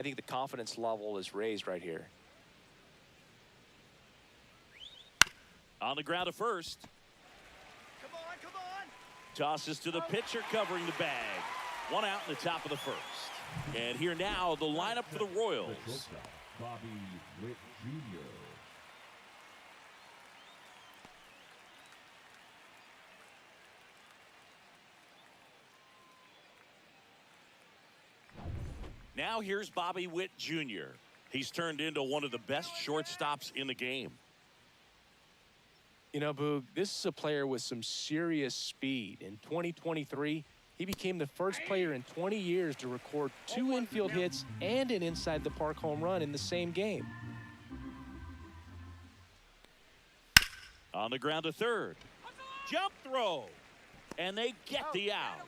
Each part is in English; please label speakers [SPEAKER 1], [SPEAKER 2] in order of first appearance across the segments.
[SPEAKER 1] I think the confidence level is raised right here.
[SPEAKER 2] On the ground at first.
[SPEAKER 3] Come on, come on.
[SPEAKER 2] Tosses to the pitcher covering the bag. One out in the top of the first. And here now, the lineup for the Royals.
[SPEAKER 4] Bobby Witt Jr.
[SPEAKER 2] Now here's Bobby Witt Jr. He's turned into one of the best shortstops in the game.
[SPEAKER 1] You know, Boog, this is a player with some serious speed. In 2023, he became the first player in 20 years to record 2 infield hits and an inside-the-park home run in the same game.
[SPEAKER 2] On the ground to third. Jump throw. And they get the out.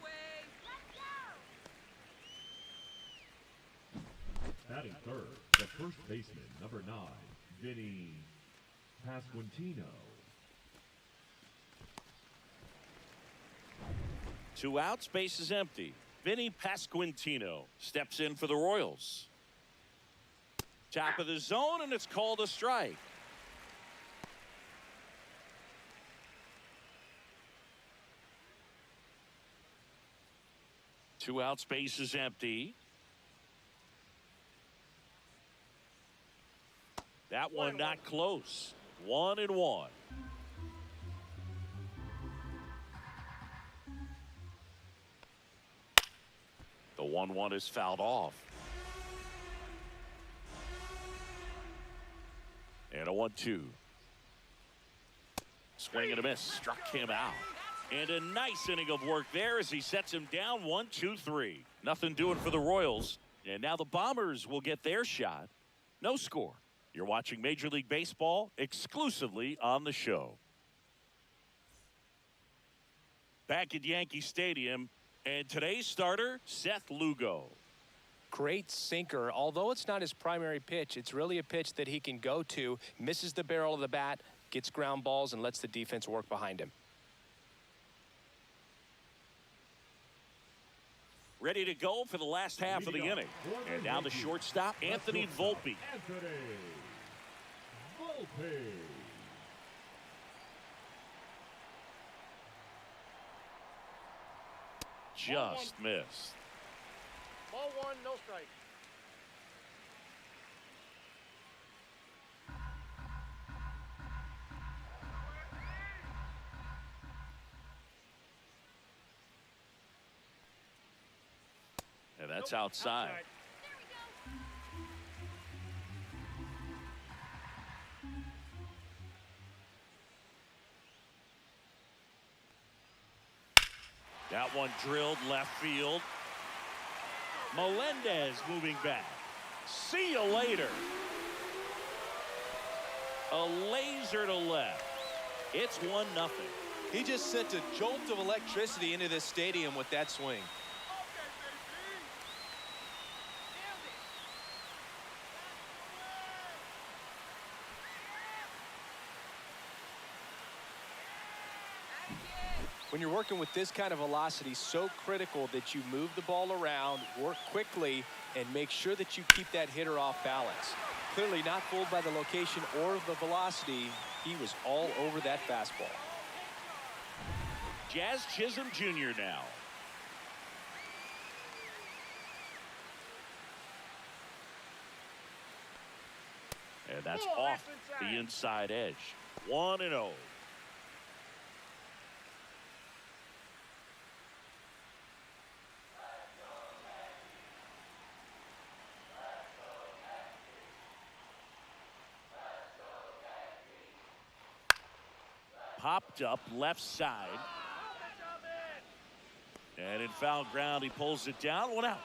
[SPEAKER 4] Batting third, the first baseman, number 9, Vinny Pasquantino.
[SPEAKER 2] 2 outs, base is empty. Vinny Pasquantino steps in for the Royals. Top of the zone, and it's called a strike. Two outs, base is empty. That one not close. 1-1. The 1-1 is fouled off. And a 1-2. Swing and a miss. Struck him out. And a nice inning of work there as he sets him down 1-2-3. Nothing doing for the Royals. And now the Bombers will get their shot. No score. You're watching Major League Baseball exclusively on the show. Back at Yankee Stadium, and today's starter, Seth Lugo.
[SPEAKER 1] Great sinker. Although it's not his primary pitch, it's really a pitch that he can go to, misses the barrel of the bat, gets ground balls, and lets the defense work behind him.
[SPEAKER 2] Ready to go for the last half of the inning. And now the shortstop, Anthony Volpe. Just missed.
[SPEAKER 3] Ball 1, no strike.
[SPEAKER 2] And that's outside. That one drilled left field. Melendez moving back. See you later. A laser to left. It's 1-0.
[SPEAKER 5] He just sent a jolt of electricity into this stadium with that swing.
[SPEAKER 1] When you're working with this kind of velocity, so critical that you move the ball around, work quickly, and make sure that you keep that hitter off balance. Clearly not fooled by the location or the velocity. He was all over that fastball.
[SPEAKER 2] Jazz Chisholm Jr. now. And that's off the inside edge. 1-0. Popped up left side. And in foul ground, he pulls it down. 1 out.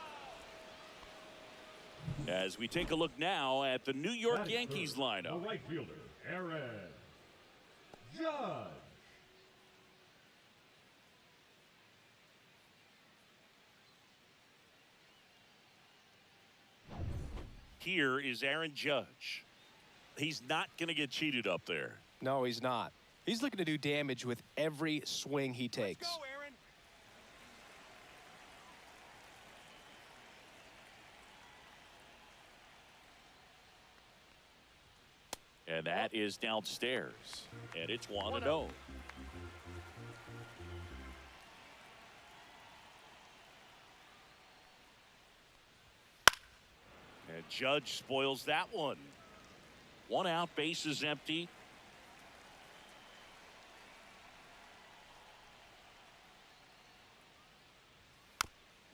[SPEAKER 2] As we take a look now at the New York Yankees lineup.
[SPEAKER 4] The right fielder, Aaron Judge.
[SPEAKER 2] Here is Aaron Judge. He's not going to get cheated up there.
[SPEAKER 1] No, he's not. He's looking to do damage with every swing he takes.
[SPEAKER 3] Let's go, Aaron.
[SPEAKER 2] And that is downstairs. And it's 1-0. And Judge spoils that one. 1 out, bases empty.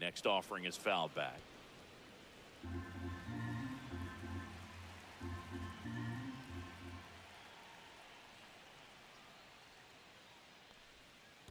[SPEAKER 2] Next offering is fouled back.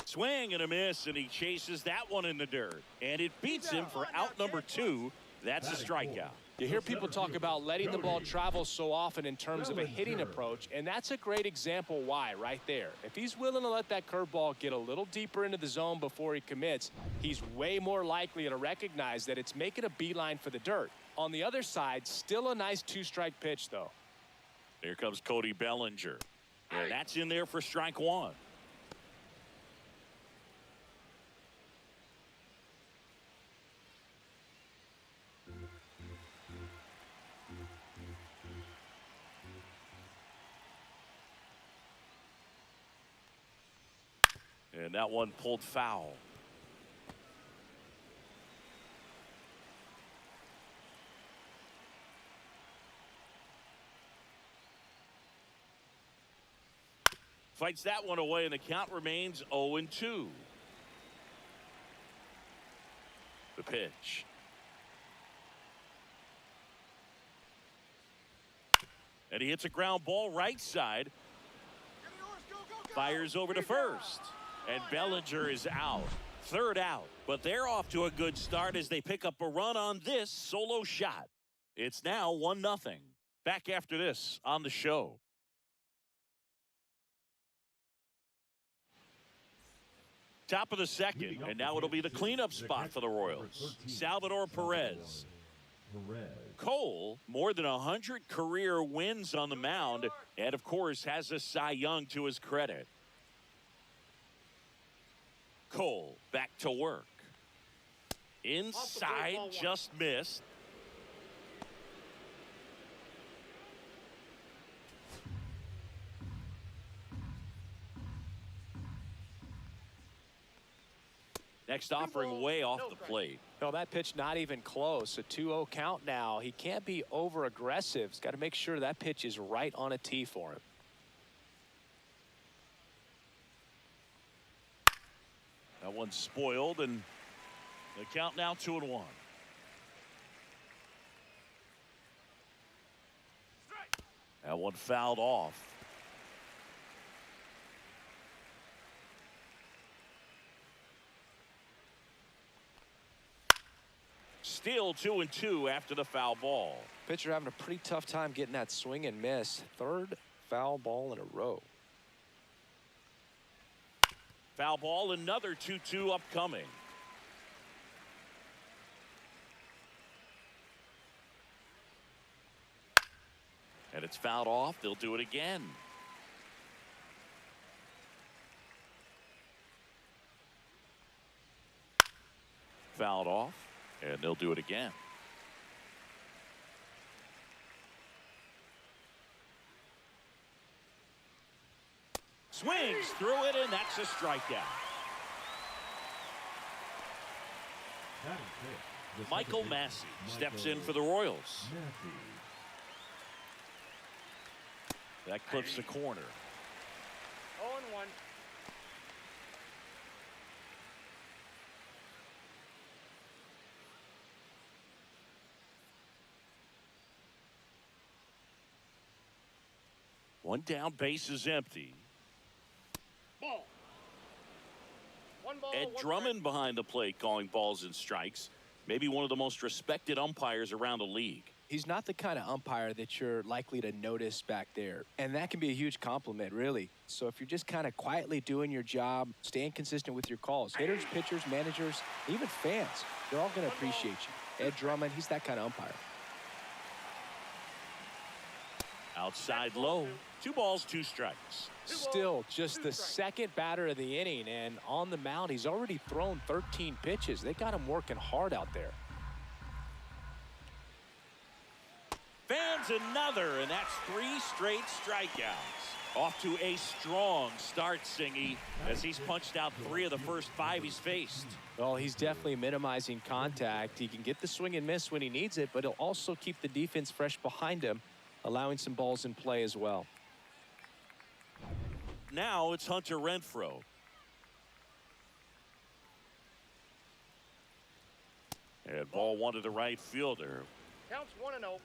[SPEAKER 2] Swing and a miss, and he chases that one in the dirt. And it beats him for out number 2. That's a strikeout.
[SPEAKER 1] You hear people talk about letting the ball travel so often in terms of a hitting approach, and that's a great example why right there. If he's willing to let that curveball get a little deeper into the zone before he commits, he's way more likely to recognize that it's making a beeline for the dirt. On the other side, still a nice 2-strike pitch, though.
[SPEAKER 2] Here comes Cody Bellinger. And that's in there for strike 1. And that one pulled foul. Fights that one away, and the count remains 0-2. The pitch. And he hits a ground ball right side. Fires over to first. And Bellinger is out. 3rd out. But they're off to a good start as they pick up a run on this solo shot. It's now 1-0. Back after this on the show. Top of the second, and now it'll be the cleanup spot for the Royals. Salvador Perez. Cole, more than 100 career wins on the mound, and of course has a Cy Young to his credit. Cole back to work. Inside, just missed. Next offering way off the plate.
[SPEAKER 1] No, that pitch not even close. A 2-0 count now. He can't be over aggressive. He's got to make sure that pitch is right on a tee for him.
[SPEAKER 2] That one's spoiled, and the count now 2-1. That one fouled off. Still 2-2 after the foul ball.
[SPEAKER 1] Pitcher having a pretty tough time getting that swing and miss. 3rd foul ball in a row.
[SPEAKER 2] Foul ball, another 2-2 upcoming. And it's fouled off. They'll do it again. Fouled off, and they'll do it again. Swings through it, and that's a strikeout. Michael Massey steps in for the Royals. That clips the corner.
[SPEAKER 3] 0-1.
[SPEAKER 2] One down, base is empty.
[SPEAKER 3] Ball. 1 ball,
[SPEAKER 2] Ed
[SPEAKER 3] 1
[SPEAKER 2] Drummond
[SPEAKER 3] strike.
[SPEAKER 2] behind the plate calling balls and strikes. Maybe one of the most respected umpires around the league.
[SPEAKER 1] He's not the kind of umpire that you're likely to notice back there. And that can be a huge compliment, really. So if you're just kind of quietly doing your job, staying consistent with your calls, hitters, pitchers, managers, even fans, they're all going to appreciate you. Ed Drummond, he's that kind of umpire.
[SPEAKER 2] Outside low. 2 balls, 2 strikes.
[SPEAKER 1] Still just the 2nd batter of the inning, and on the mound, he's already thrown 13 pitches. They got him working hard out there.
[SPEAKER 2] Fan lands another, and that's 3 straight strikeouts. Off to a strong start, Singy, as he's punched out 3 of the first 5 he's faced.
[SPEAKER 1] Well, he's definitely minimizing contact. He can get the swing and miss when he needs it, but he'll also keep the defense fresh behind him, allowing some balls in play as well.
[SPEAKER 2] Now it's Hunter Renfroe. And ball 1 to the right fielder.
[SPEAKER 3] Counts 1-0.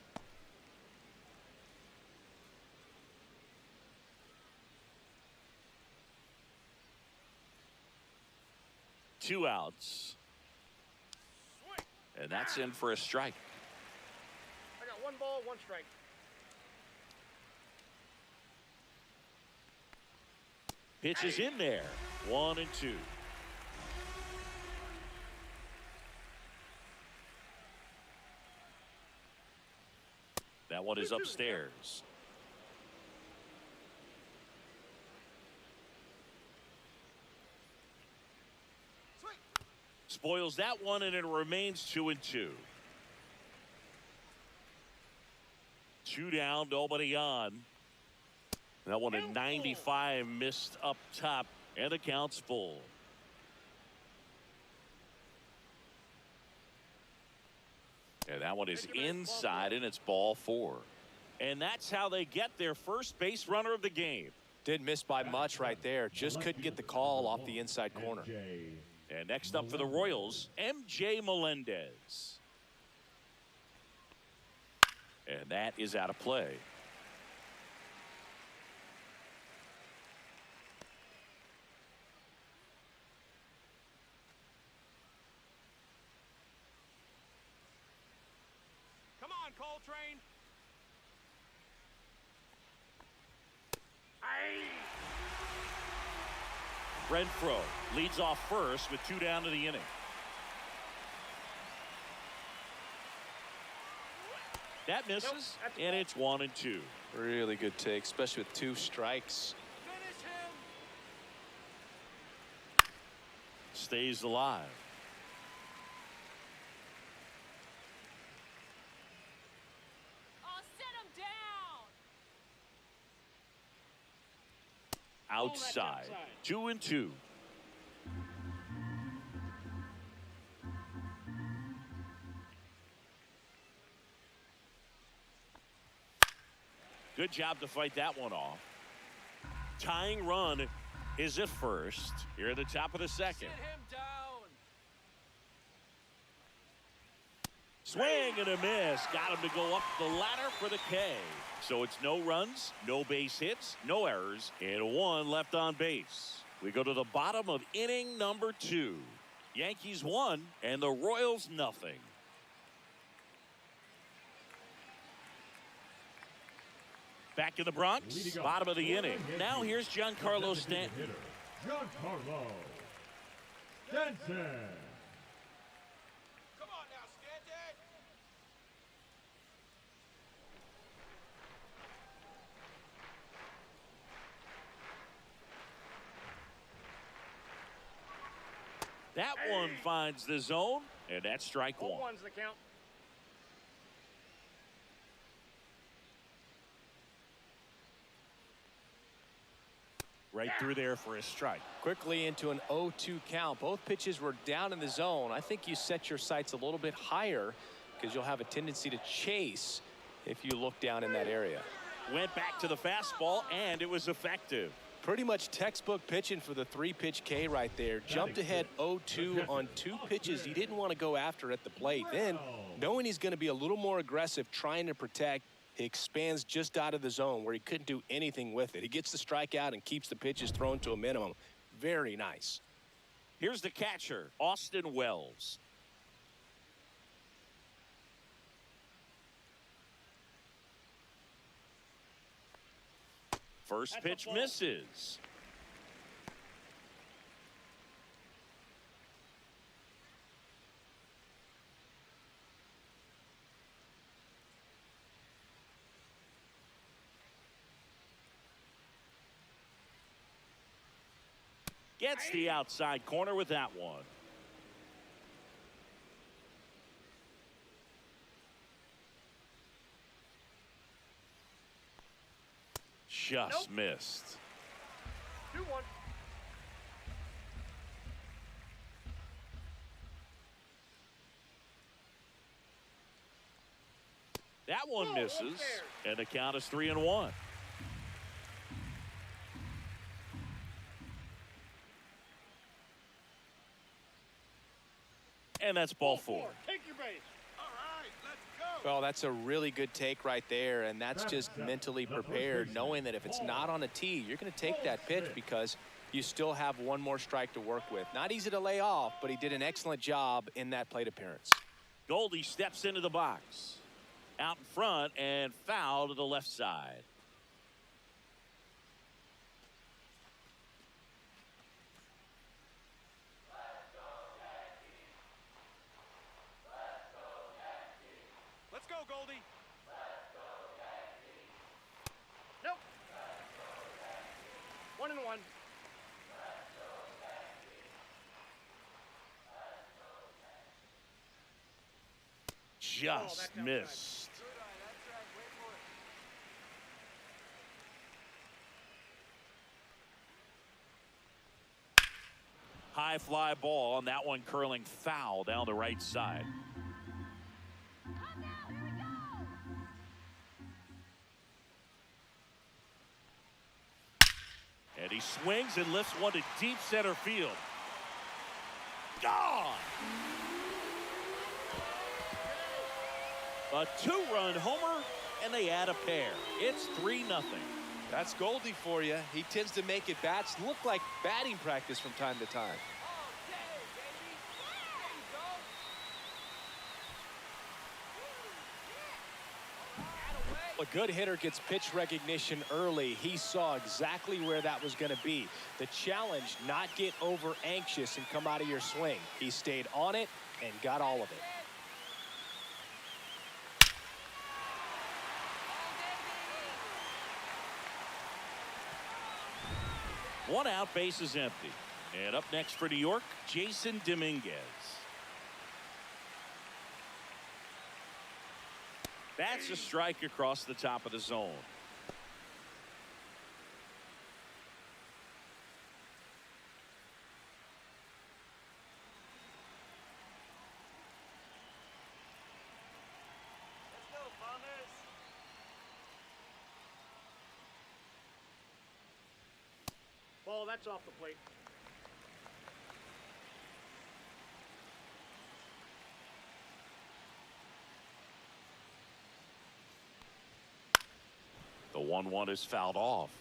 [SPEAKER 2] Two outs. And that's in for a strike.
[SPEAKER 3] I got 1 ball, 1 strike.
[SPEAKER 2] Pitch is in there. 1-2. That one is upstairs. Spoils that one, and it remains 2-2. 2 down, nobody on. That one at 95 missed up top, and the count's full. And that one is inside, and it's ball 4. And that's how they get their first base runner of the game.
[SPEAKER 1] Didn't miss by much right there. Just couldn't get the call off the inside corner.
[SPEAKER 2] And next up for the Royals, MJ Melendez. And that is out of play.
[SPEAKER 3] Come on, Coltrane.
[SPEAKER 2] Renfroe leads off first with 2 down to the inning. That misses, and it's 1-2.
[SPEAKER 1] Really good take, especially with 2 strikes.
[SPEAKER 3] Finish him.
[SPEAKER 2] Stays alive.
[SPEAKER 6] Oh, set him down.
[SPEAKER 2] Outside. 2-2. Good job to fight that one off. Tying run is at first. Here at the top of the second.
[SPEAKER 6] Sit him down.
[SPEAKER 2] Swing and a miss. Got him to go up the ladder for the K. So it's no runs, no base hits, no errors, and 1 left on base. We go to the bottom of inning number 2. Yankees 1 and the Royals nothing. Back in the Bronx, bottom of the inning. Now here's Giancarlo Stanton.
[SPEAKER 4] Giancarlo Stanton.
[SPEAKER 3] Come on now, Stanton.
[SPEAKER 2] That one finds the zone, and that's strike 1.
[SPEAKER 3] 0-1's the count.
[SPEAKER 2] Right through there for a strike.
[SPEAKER 1] Quickly into an 0-2 count. Both pitches were down in the zone. I think you set your sights a little bit higher because you'll have a tendency to chase if you look down in that area.
[SPEAKER 2] Went back to the fastball, and it was effective.
[SPEAKER 1] Pretty much textbook pitching for the 3-pitch K right there. Jumped ahead 0-2 on 2 pitches he didn't want to go after at the plate. Then, knowing he's going to be a little more aggressive trying to protect, he expands just out of the zone where he couldn't do anything with it. He gets the strikeout and keeps the pitches thrown to a minimum. Very nice.
[SPEAKER 2] Here's the catcher, Austin Wells. First pitch misses. Gets the outside corner with that one. Just missed.
[SPEAKER 3] 2-1.
[SPEAKER 2] That one misses, and the count is 3-1. And that's ball 4.
[SPEAKER 3] Take your base. All right, let's go.
[SPEAKER 1] Well, that's a really good take right there, and that's just mentally prepared, knowing that if it's not on a tee, you're going to take that pitch because you still have one more strike to work with. Not easy to lay off, but he did an excellent job in that plate appearance.
[SPEAKER 2] Goldie steps into the box. Out in front and foul to the left side.
[SPEAKER 3] Let's go, Goldie. Nope. 1-1.
[SPEAKER 2] Just missed. High fly ball, and that one curling foul down the right side. And he swings and lifts one to deep center field. Gone! A 2-run homer, and they add a pair. It's 3-0.
[SPEAKER 5] That's Goldie for you. He tends to make at bats look like batting practice from time to time.
[SPEAKER 1] A good hitter gets pitch recognition early. He saw exactly where that was going to be. The challenge, not get over anxious and come out of your swing. He stayed on it and got all of it.
[SPEAKER 2] One out, base is empty. And up next for New York, Jason Dominguez. That's a strike across the top of the zone.
[SPEAKER 3] Ball, that's off the plate.
[SPEAKER 2] The 1-1 is fouled off.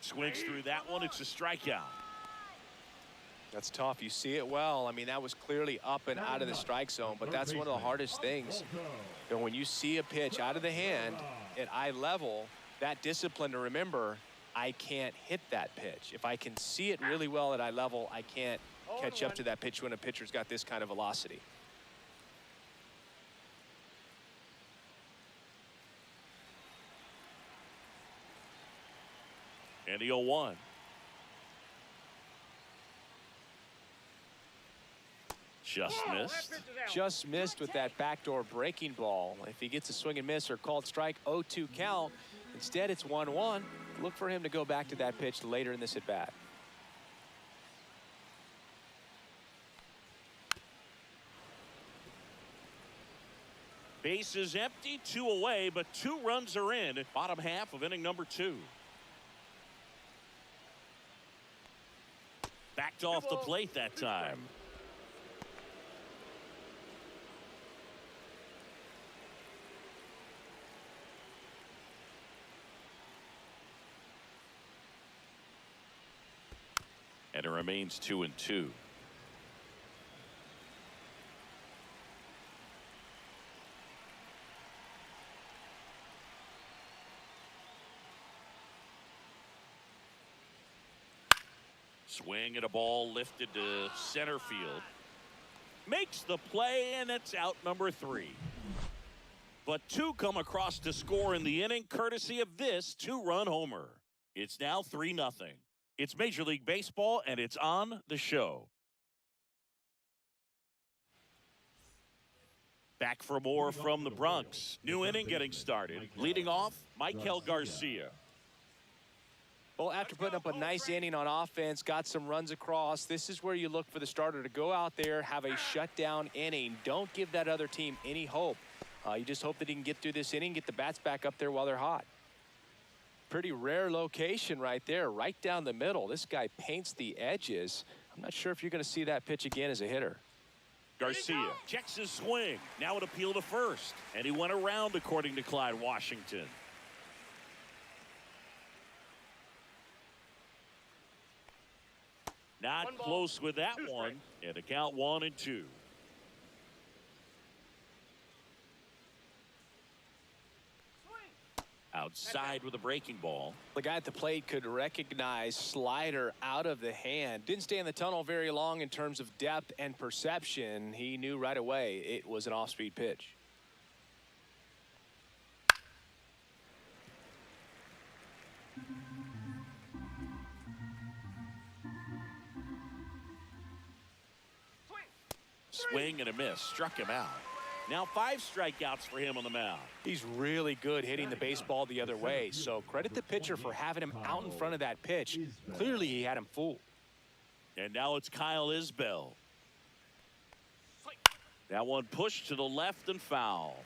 [SPEAKER 2] Swings through that one. It's a strikeout.
[SPEAKER 1] That's tough. You see it well. I mean, that was clearly up and out of the strike zone, but that's one of the hardest things. And when you see a pitch out of the hand at eye level, that discipline to remember, I can't hit that pitch. If I can see it really well at eye level, I can't catch up to that pitch when a pitcher's got this kind of velocity.
[SPEAKER 2] And the 0-1. Just missed.
[SPEAKER 1] Just missed with that backdoor breaking ball. If he gets a swing and miss or called strike, 0-2 count. Instead, it's 1-1. Look for him to go back to that pitch later in this at bat.
[SPEAKER 2] Base is empty, 2 away, but 2 runs are in. Bottom half of inning number 2. Backed off the plate that time. And it remains 2-2. Swing at a ball lifted to center field. Makes the play, and it's out number 3. But 2 come across to score in the inning, courtesy of this 2-run homer. It's now 3-0. It's Major League Baseball, and it's on the show. Back for more from the Bronx. New inning getting started. Leading off, Michael Garcia.
[SPEAKER 1] Well, after putting up a nice inning on offense, got some runs across, this is where you look for the starter to go out there, have a shutdown inning. Don't give that other team any hope. You just hope that he can get through this inning, get the bats back up there while they're hot. Pretty rare location right there, right down the middle. This guy paints the edges. I'm not sure if you're going to see that pitch again as a hitter.
[SPEAKER 2] Garcia checks his swing. Now an appeal to first. And he went around, according to Clyde Washington. Not close with that one. And a count 1-2. Outside with a breaking ball.
[SPEAKER 1] The guy at the plate could recognize slider out of the hand. Didn't stay in the tunnel very long in terms of depth and perception. He knew right away it was an off-speed pitch.
[SPEAKER 2] Swing and a miss. Struck him out. Now 5 strikeouts for him on the mound.
[SPEAKER 1] He's really good hitting the baseball the other way, so credit the pitcher for having him out in front of that pitch. Clearly he had him fooled.
[SPEAKER 2] And now it's Kyle Isbell. That one pushed to the left and foul.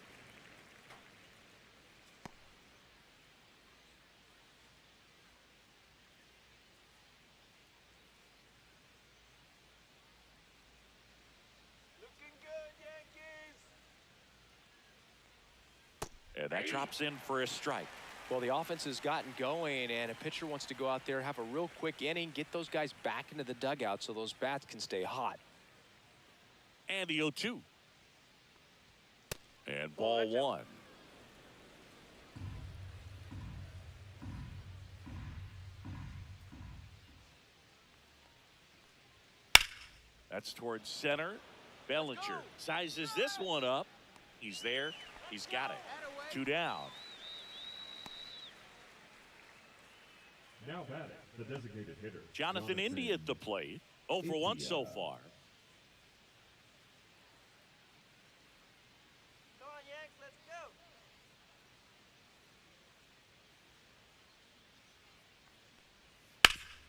[SPEAKER 2] And that drops in for a strike.
[SPEAKER 1] Well, the offense has gotten going, and a pitcher wants to go out there, have a real quick inning, get those guys back into the dugout so those bats can stay hot.
[SPEAKER 2] And the 0-2. And ball 1. That's towards center. Bellinger sizes this one up. He's there. He's got it. 2 down.
[SPEAKER 4] Now batting, the designated hitter.
[SPEAKER 2] Jonathan Indy at the plate. 0 for 1 so far.
[SPEAKER 3] Come on, Yanks, let's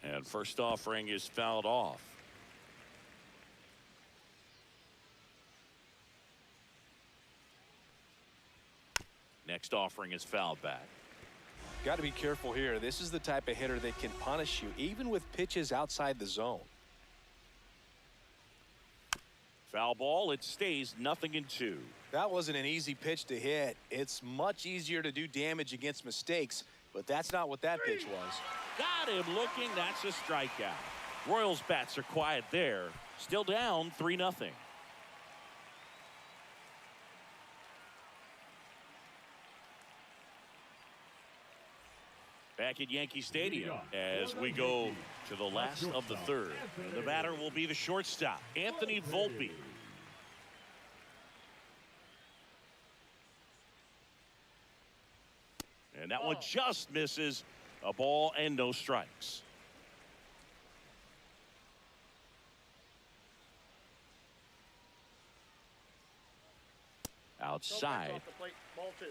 [SPEAKER 3] go.
[SPEAKER 2] And first offering is fouled off. Next offering is fouled back.
[SPEAKER 1] Got to be careful here. This is the type of hitter that can punish you, even with pitches outside the zone.
[SPEAKER 2] Foul ball. It stays 0-2.
[SPEAKER 1] That wasn't an easy pitch to hit. It's much easier to do damage against mistakes, but that's not what that pitch was.
[SPEAKER 2] Got him looking. That's a strikeout. Royals bats are quiet there. Still down 3-0. Back at Yankee Stadium as we go to the last of the third. The batter will be the shortstop, Anthony Volpe. And that one just misses. A ball and no strikes. Outside.
[SPEAKER 3] Off the plate, ball 2.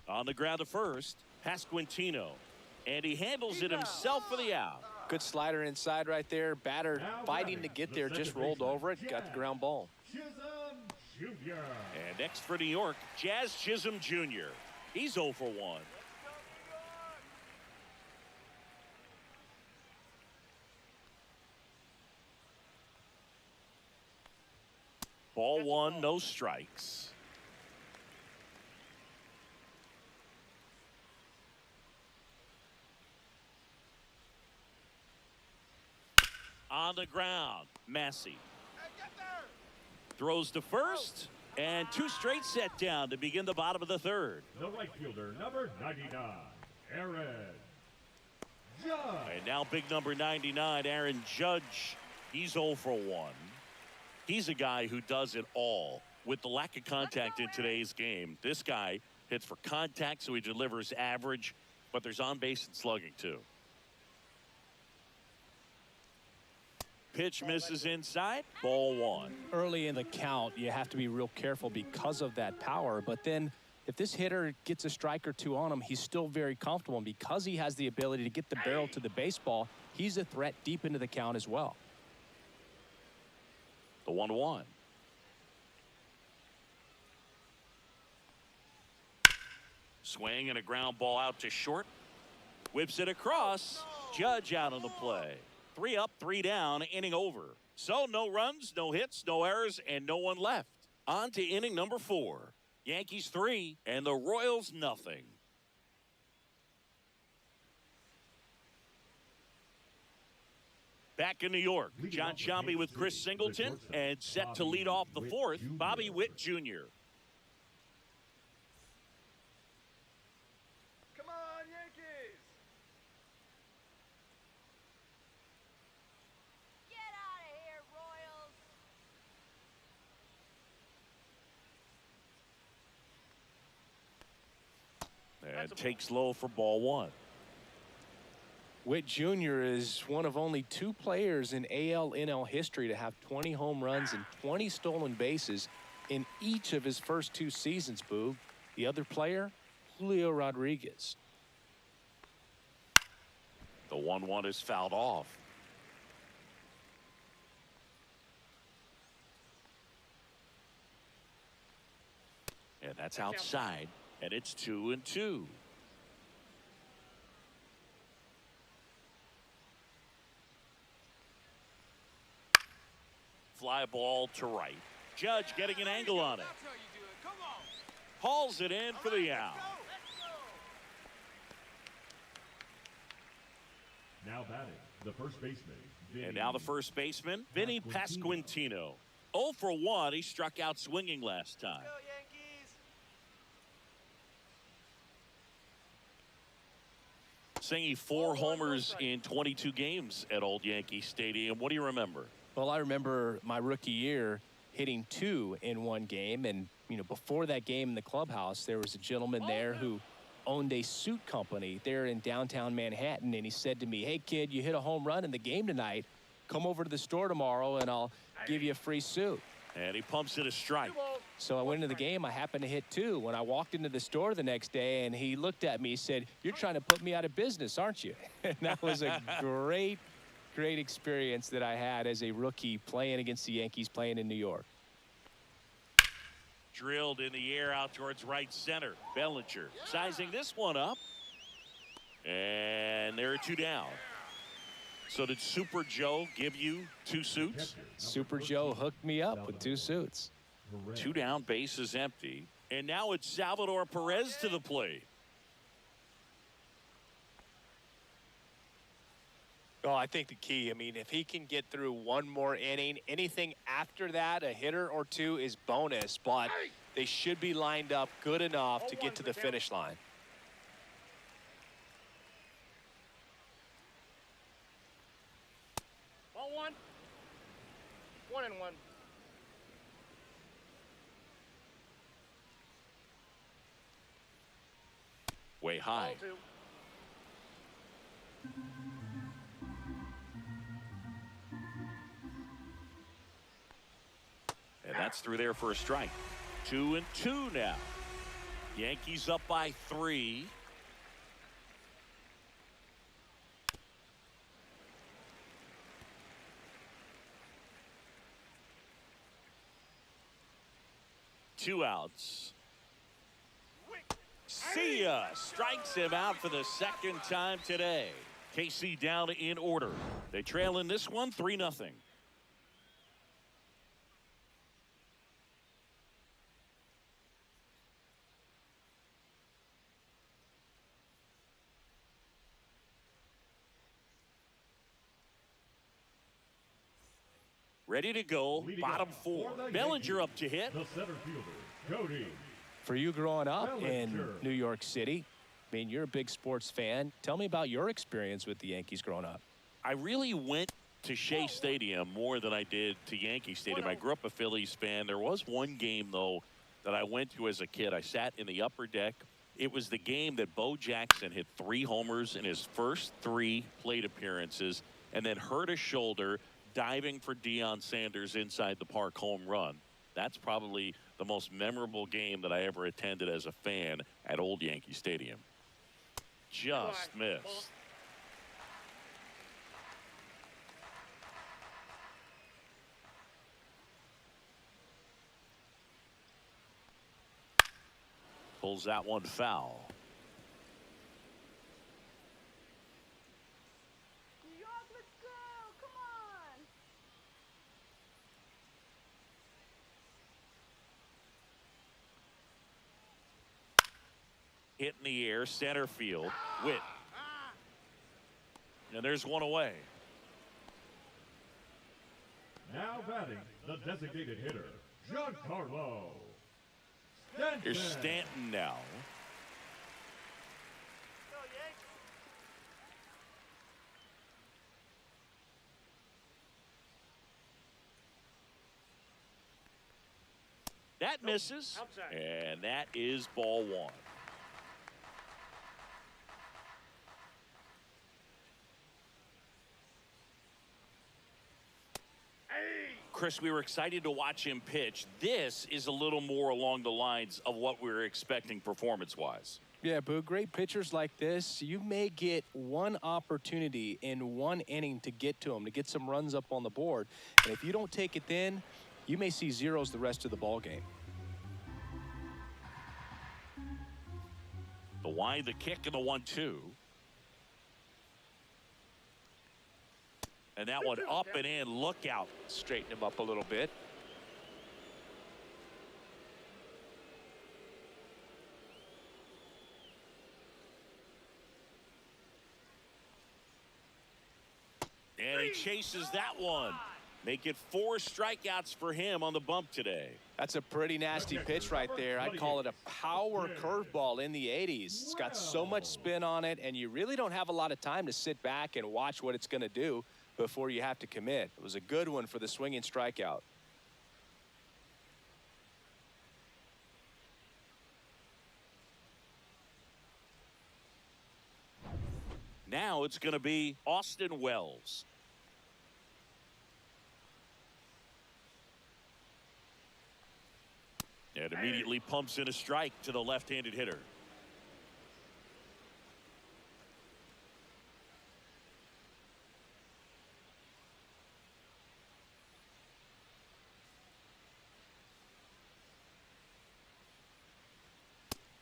[SPEAKER 2] On the ground to first, Pasquantino. And he handles it himself for the out.
[SPEAKER 1] Good slider inside right there. Batter fighting to get there, just rolled over it, got the ground ball.
[SPEAKER 4] Chisholm Jr.
[SPEAKER 2] And next for New York, Jazz Chisholm Jr. He's 0 for 1. Ball 1, no strikes. On the ground, Massey throws to first, and 2 straight set down to begin the bottom of the third.
[SPEAKER 4] The right fielder, number 99, Aaron Judge.
[SPEAKER 2] And now big number 99, Aaron Judge. He's 0 for 1. He's a guy who does it all. With the lack of contact in today's game, this guy hits for contact, so he delivers average, but there's on base and slugging too. Pitch misses inside, ball one.
[SPEAKER 1] Early in the count, you have to be real careful because of that power. But then if this hitter gets a strike or two on him, he's still very comfortable. And because he has the ability to get the barrel to the baseball, he's a threat deep into the count as well.
[SPEAKER 2] The 1-1. Swing and a ground ball out to short. Whips it across. Judge out on the play. 3 up, 3 down, inning over. So no runs, no hits, no errors, and no one left. On to inning number 4. Yankees 3 and the Royals nothing. Back in New York, John Sciambi with Chris Singleton, and set to lead off the 4th, Bobby Witt Jr.
[SPEAKER 3] Come on, Yankees!
[SPEAKER 6] Get out of here, Royals.
[SPEAKER 2] And takes low for ball 1.
[SPEAKER 1] Witt Jr. is one of only 2 players in AL-NL history to have 20 home runs and 20 stolen bases in each of his first 2 seasons, Boog. The other player, Julio Rodriguez.
[SPEAKER 2] The 1-1 is fouled off. And that's outside, and it's 2-2. Fly ball to right. Judge getting an angle on it.
[SPEAKER 3] That's how you do it. Come on.
[SPEAKER 2] Hauls it in for the out.
[SPEAKER 4] Now batting, the first baseman.
[SPEAKER 2] And now the first baseman, Vinny Pasquantino. 0 for 1. He struck out swinging last time.
[SPEAKER 3] Go, Yankees!
[SPEAKER 2] Singy 4 homers in 22 games at Old Yankee Stadium. What do you remember?
[SPEAKER 1] Well, I remember my rookie year hitting 2 in one game. And, you know, before that game in the clubhouse, there was a gentleman there who owned a suit company there in downtown Manhattan. And he said to me, hey, kid, you hit a home run in the game tonight. Come over to the store tomorrow and I'll give you a free suit.
[SPEAKER 2] And he pumps it a strike.
[SPEAKER 1] So I went into the game. I happened to hit 2. When I walked into the store the next day and he looked at me, he said, you're trying to put me out of business, aren't you? And that was a great experience that I had as a rookie playing against the Yankees, playing in New York.
[SPEAKER 2] Drilled in the air out towards right center. Bellinger sizing this one up. And there are 2 down. So did Super Joe give you 2 suits?
[SPEAKER 1] Super Joe hooked me up with 2 suits.
[SPEAKER 2] 2 down, base is empty. And now it's Salvador Perez to the plate.
[SPEAKER 5] Well, I think the key, I mean, if he can get through 1 more inning, anything after that, a hitter or 2 is bonus, but they should be lined up good enough to get to the finish line.
[SPEAKER 3] Ball 1. 1-1.
[SPEAKER 2] Way high.
[SPEAKER 3] Ball 2.
[SPEAKER 2] And that's through there for a strike. 2-2 now. Yankees up by 3. Two outs. See ya. Strikes him out for the 2nd time today. KC down in order. They trail in this one 3-0. Ready to go. Bottom 4. Bellinger up to hit.
[SPEAKER 4] The center fielder, Cody.
[SPEAKER 1] For you growing up in
[SPEAKER 4] Bellinger.
[SPEAKER 1] New York City, I mean, you're a big sports fan. Tell me about your experience with the Yankees growing up.
[SPEAKER 2] I really went to Shea Stadium more than I did to Yankee Stadium. I grew up a Phillies fan. There was one game, though, that I went to as a kid. I sat in the upper deck. It was the game that Bo Jackson hit 3 homers in his first 3 plate appearances and then hurt his shoulder diving for Deion Sanders' inside the park home run. That's probably the most memorable game that I ever attended as a fan at Old Yankee Stadium. Just missed. Pulls that one foul.
[SPEAKER 6] New York, let's go. Come on.
[SPEAKER 2] Hit in the air, center field. Witt. And there's one away.
[SPEAKER 4] Now batting, the designated hitter, Giancarlo
[SPEAKER 2] Here's
[SPEAKER 4] Stanton.
[SPEAKER 2] Stanton now.
[SPEAKER 3] Go, Yanks.
[SPEAKER 2] That misses.
[SPEAKER 3] Outside.
[SPEAKER 2] And that is ball 1. Chris, we were excited to watch him pitch. This is a little more along the lines of what we were expecting performance-wise.
[SPEAKER 1] Yeah, Boo, great pitchers like this, you may get one opportunity in one inning to get to them, to get some runs up on the board. And if you don't take it then, you may see zeros the rest of the ball game.
[SPEAKER 2] The wide, the kick, and the 1-2. And that one up and in. Look out.
[SPEAKER 5] Straighten him up a little bit.
[SPEAKER 2] And he chases that one. Make it 4 strikeouts for him on the bump today.
[SPEAKER 1] That's a pretty nasty pitch right there. I'd call it a power curveball in the 80s. It's got so much spin on it, and you really don't have a lot of time to sit back and watch what it's going to do before you have to commit. It was a good one for the swinging strikeout.
[SPEAKER 2] Now it's going to be Austin Wells. And immediately pumps in a strike to the left-handed hitter.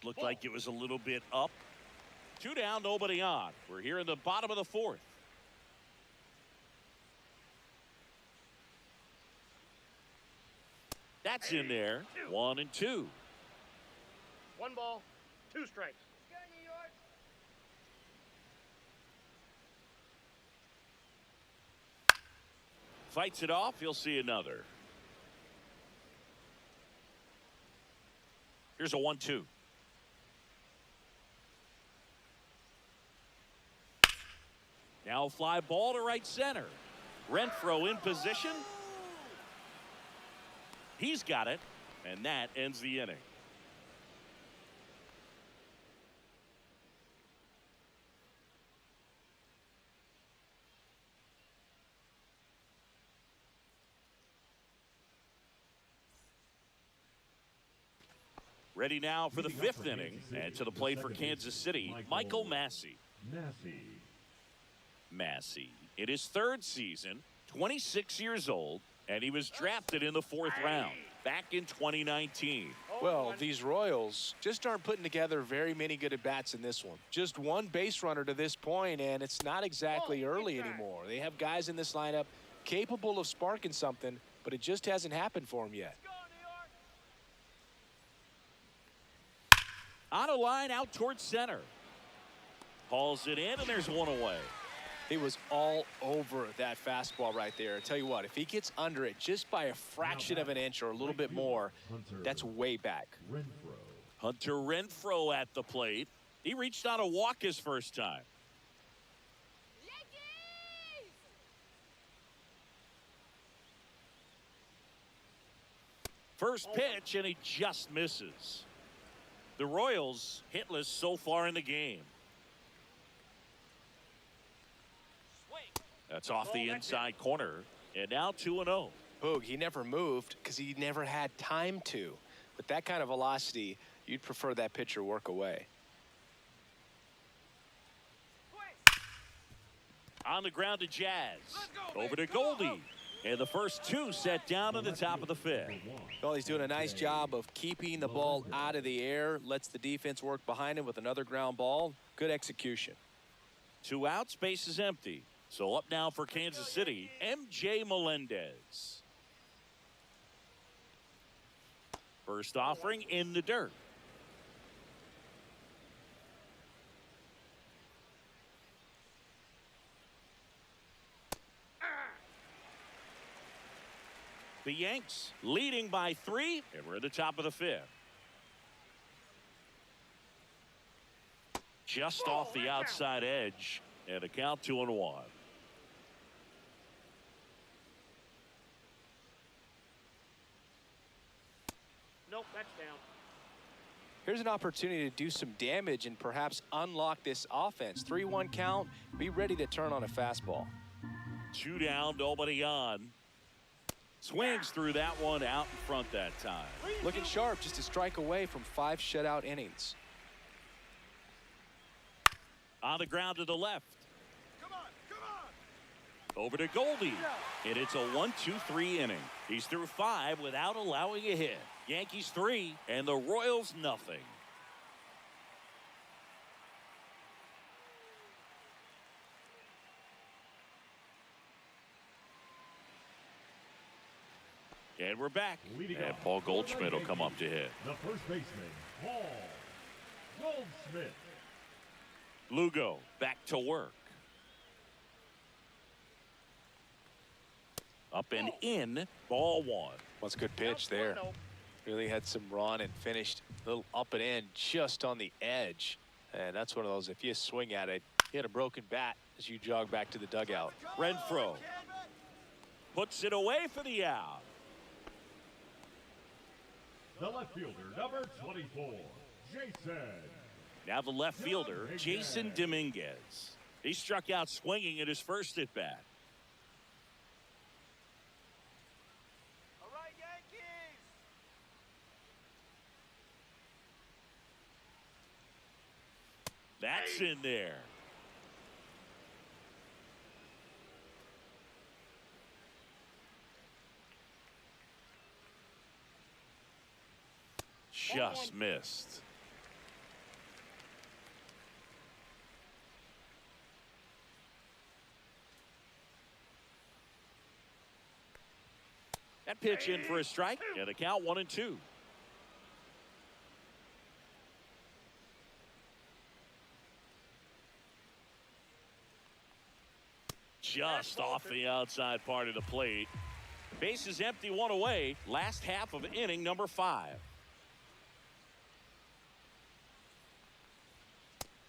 [SPEAKER 2] Looked like it was a little bit up. 2 down, nobody on. We're here in the bottom of the 4th. That's in there. 1-2.
[SPEAKER 3] 1 ball, 2 strikes.
[SPEAKER 6] Go, New York.
[SPEAKER 2] Fights it off. He'll see another. Here's a 1-2. Now fly ball to right center. Renfroe in position. He's got it, and that ends the inning. Ready now for the 5th inning, and to the plate for Kansas City, Michael Massey. Massey in his 3rd season, 26 years old, and he was drafted in the 4th round back in 2019.
[SPEAKER 1] Well, these Royals just aren't putting together very many good at-bats in this one. Just 1 base runner to this point, and it's not exactly early anymore. They have guys in this lineup capable of sparking something, but it just hasn't happened for them yet.
[SPEAKER 2] On a line out towards center. Hauls it in, and there's one away.
[SPEAKER 1] He was all over that fastball right there. I tell you what, if he gets under it just by a fraction of an inch or a little bit more, that's way back.
[SPEAKER 2] Hunter Renfroe at the plate. He reached on a walk his first time.
[SPEAKER 6] Yankees!
[SPEAKER 2] First pitch, and he just misses. The Royals hitless so far in the game. That's off the inside corner, and now 2-0.
[SPEAKER 5] Boog, he never moved because he never had time to. With that kind of velocity, you'd prefer that pitcher work away.
[SPEAKER 2] On the ground to Jazz. Over to Goldie. And the first two set down at the top of the fifth.
[SPEAKER 5] Well, he's doing a nice job of keeping the ball out of the air. Lets the defense work behind him with another ground ball. Good execution.
[SPEAKER 2] 2 outs, base is empty. So up now for Kansas City, MJ Melendez. First offering in the dirt. The Yanks leading by 3, and we're at the top of the fifth. Just off the outside edge, and a count 2-1.
[SPEAKER 3] Nope, that's down.
[SPEAKER 5] Here's an opportunity to do some damage and perhaps unlock this offense. 3-1 count. Be ready to turn on a fastball.
[SPEAKER 2] 2 down, nobody on. Swings through that one out in front that time.
[SPEAKER 5] Looking sharp, just a strike away from 5 shutout innings.
[SPEAKER 2] On the ground to the left. Over to Goldie. And it's a 1-2-3 inning. He's through 5 without allowing a hit. Yankees 3 and the Royals nothing. And we're back. And Paul Goldschmidt will come up to hit.
[SPEAKER 4] The first baseman, Paul Goldschmidt.
[SPEAKER 2] Lugo back to work. Up and in, ball 1.
[SPEAKER 5] What's a good pitch there. Really had some run and finished a little up and in just on the edge. And that's one of those, if you swing at it, you had a broken bat as you jog back to the dugout.
[SPEAKER 2] Renfroe puts it away for the out.
[SPEAKER 4] The left fielder, number 24, Jason.
[SPEAKER 2] Now the left fielder, Jason Dominguez. He struck out swinging at his first at bat.
[SPEAKER 3] All right, Yankees.
[SPEAKER 2] That's in there. Just missed. That pitch in for a strike, and the count 1-2. Just off the outside part of the plate. Base is empty, 1 away. Last half of inning number 5.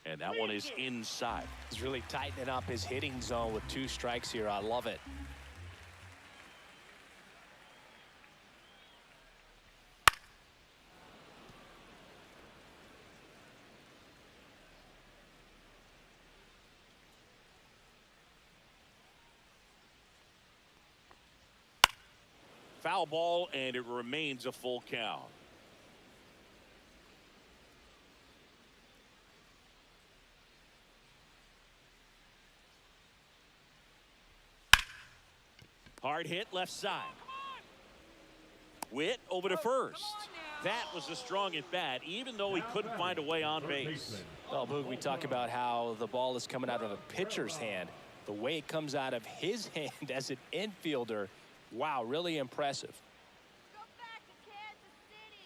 [SPEAKER 2] And that one is inside.
[SPEAKER 5] He's really tightening up his hitting zone with 2 strikes here. I love it.
[SPEAKER 2] Foul ball, and it remains a full count. Hard hit left side. Witt over to first. That was a strong at bat, even though he couldn't find a way on base.
[SPEAKER 5] Well, Boog, we talk about how the ball is coming out of a pitcher's hand. The way it comes out of his hand as an infielder, wow, really impressive.
[SPEAKER 6] Go back to Kansas City.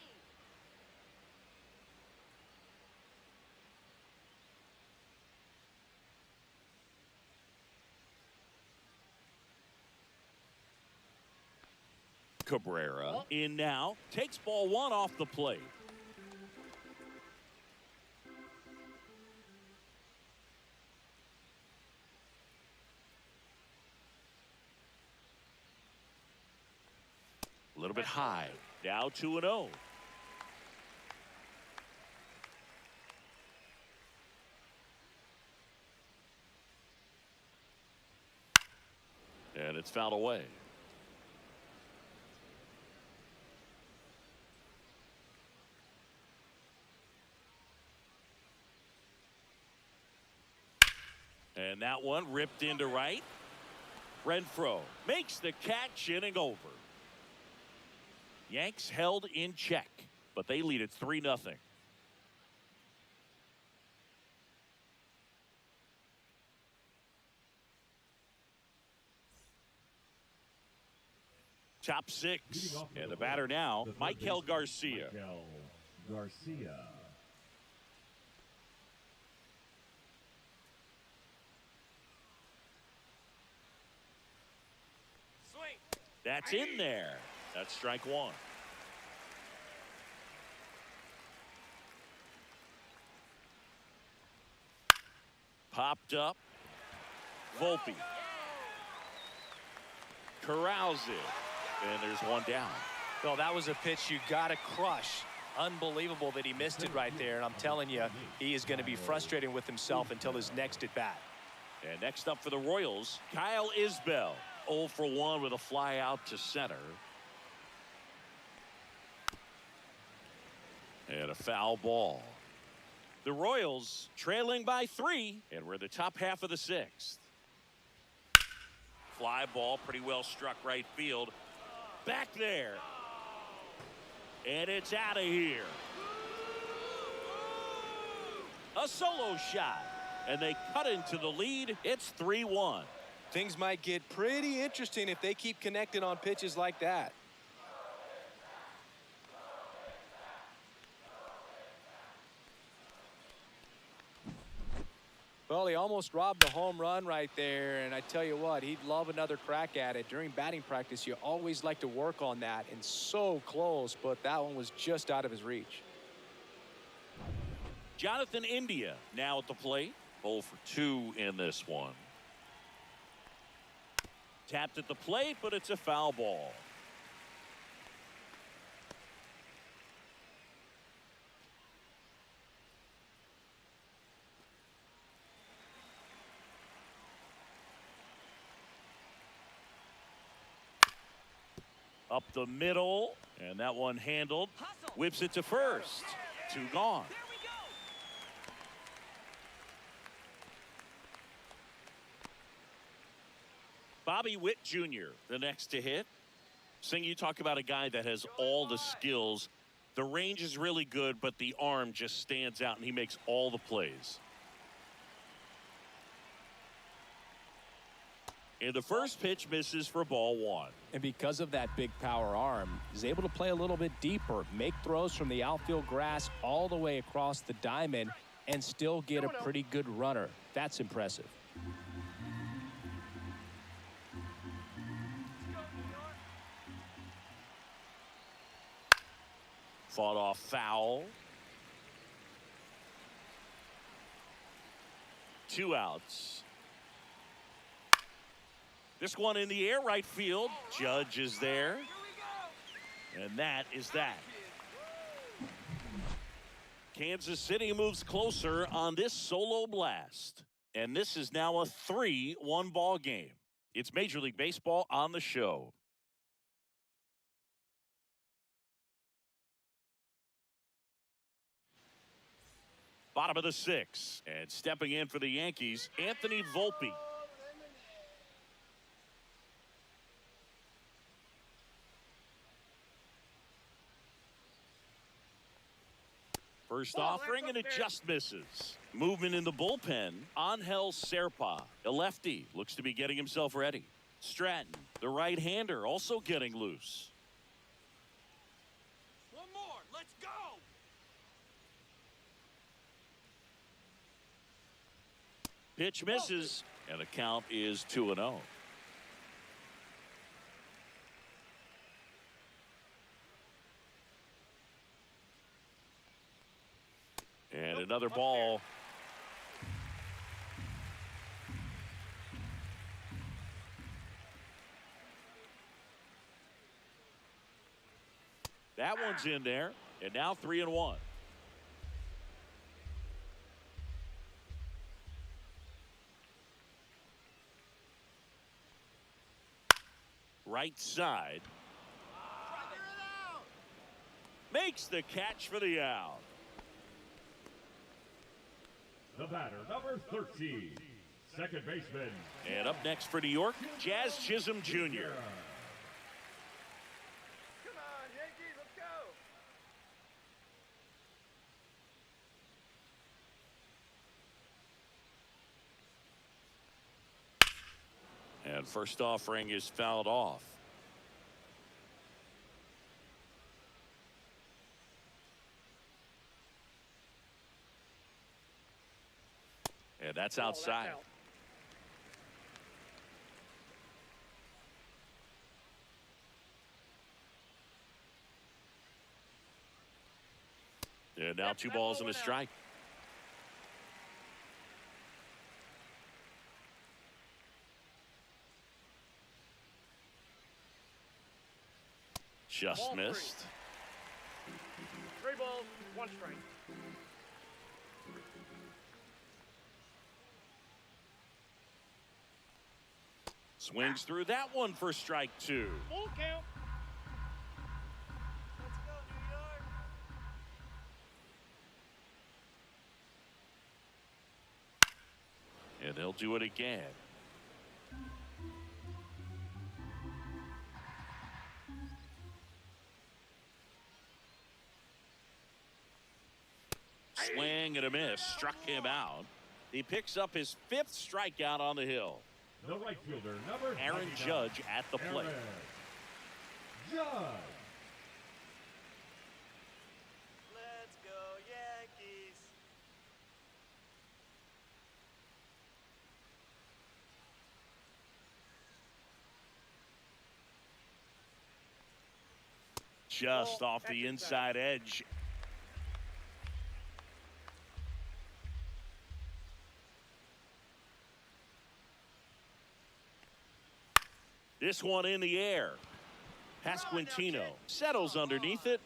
[SPEAKER 2] Cabrera in now, takes ball 1 off the plate. A little bit high, Now 2-0. And it's fouled away. And that one ripped into right. Renfroe makes the catch, inning over. Yanks held in check, but they lead it 3-0. Top six, and the batter now, Michael Garcia.
[SPEAKER 4] Michael Garcia.
[SPEAKER 3] Swing.
[SPEAKER 2] That's in there. That's strike one. Popped up. Volpe corrals it, and there's one down.
[SPEAKER 5] Well, that was a pitch you got to crush. Unbelievable that he missed it right there. And I'm telling you, he is going to be frustrated with himself until his next at bat.
[SPEAKER 2] And next up for the Royals, Kyle Isbell. 0 for 1 with a fly out to center. And a foul ball. The Royals trailing by 3, and we're in the top half of the 6th. Fly ball, pretty well struck right field. Back there. And it's out of here. A solo shot. And they cut into the lead. It's 3-1.
[SPEAKER 5] Things might get pretty interesting if they keep connecting on pitches like that. Well, he almost robbed a home run right there, and I tell you what, he'd love another crack at it. During batting practice, you always like to work on that, and so close, but that one was just out of his reach.
[SPEAKER 2] Jonathan India now at the plate. 0 for 2 in this one. Tapped at the plate, but it's a foul ball. Up the middle, and that one handled. Whips it to first. 2 gone. Bobby Witt Jr., the next to hit. Sing, you talk about a guy that has all the skills. The range is really good, but the arm just stands out, and he makes all the plays. And the first pitch misses for ball 1.
[SPEAKER 1] And because of that big power arm, he's able to play a little bit deeper, make throws from the outfield grass all the way across the diamond, and still get a pretty good runner. That's impressive.
[SPEAKER 2] Fought off foul. 2 outs. This one in the air, right field. Judge is there. And that is that. Kansas City moves closer on this solo blast. And this is now a 3-1 ball game. It's Major League Baseball on the show. Bottom of the 6th. And stepping in for the Yankees, Anthony Volpe. First offering, and it just misses. Movement in the bullpen. Angel Serpa, a lefty, looks to be getting himself ready. Stratton, the right-hander, also getting loose.
[SPEAKER 3] One more. Let's go.
[SPEAKER 2] Pitch misses, and the count is 2-0. And another ball. That one's in there, and now 3-1. Right side. Makes the catch for the out.
[SPEAKER 4] The batter, number 13, second baseman.
[SPEAKER 2] And up next for New York, Jazz Chisholm Jr.
[SPEAKER 3] Come on, Yankees, let's go.
[SPEAKER 2] And first offering is fouled off. And that's outside. And now 2 balls and a strike. Just missed.
[SPEAKER 3] 3 balls, 1 strike.
[SPEAKER 2] Swings through that one for strike 2.
[SPEAKER 3] Full count. Let's go, New York.
[SPEAKER 2] And they'll do it again. Swing and a miss. Struck him out. He picks up his 5th strikeout on the hill.
[SPEAKER 4] The right fielder, number
[SPEAKER 2] Aaron
[SPEAKER 4] 99,
[SPEAKER 2] Judge at the plate.
[SPEAKER 4] Aaron Judge.
[SPEAKER 3] Let's go, Yankees.
[SPEAKER 2] Just off the inside edge. This one in the air. Pasquantino settles underneath it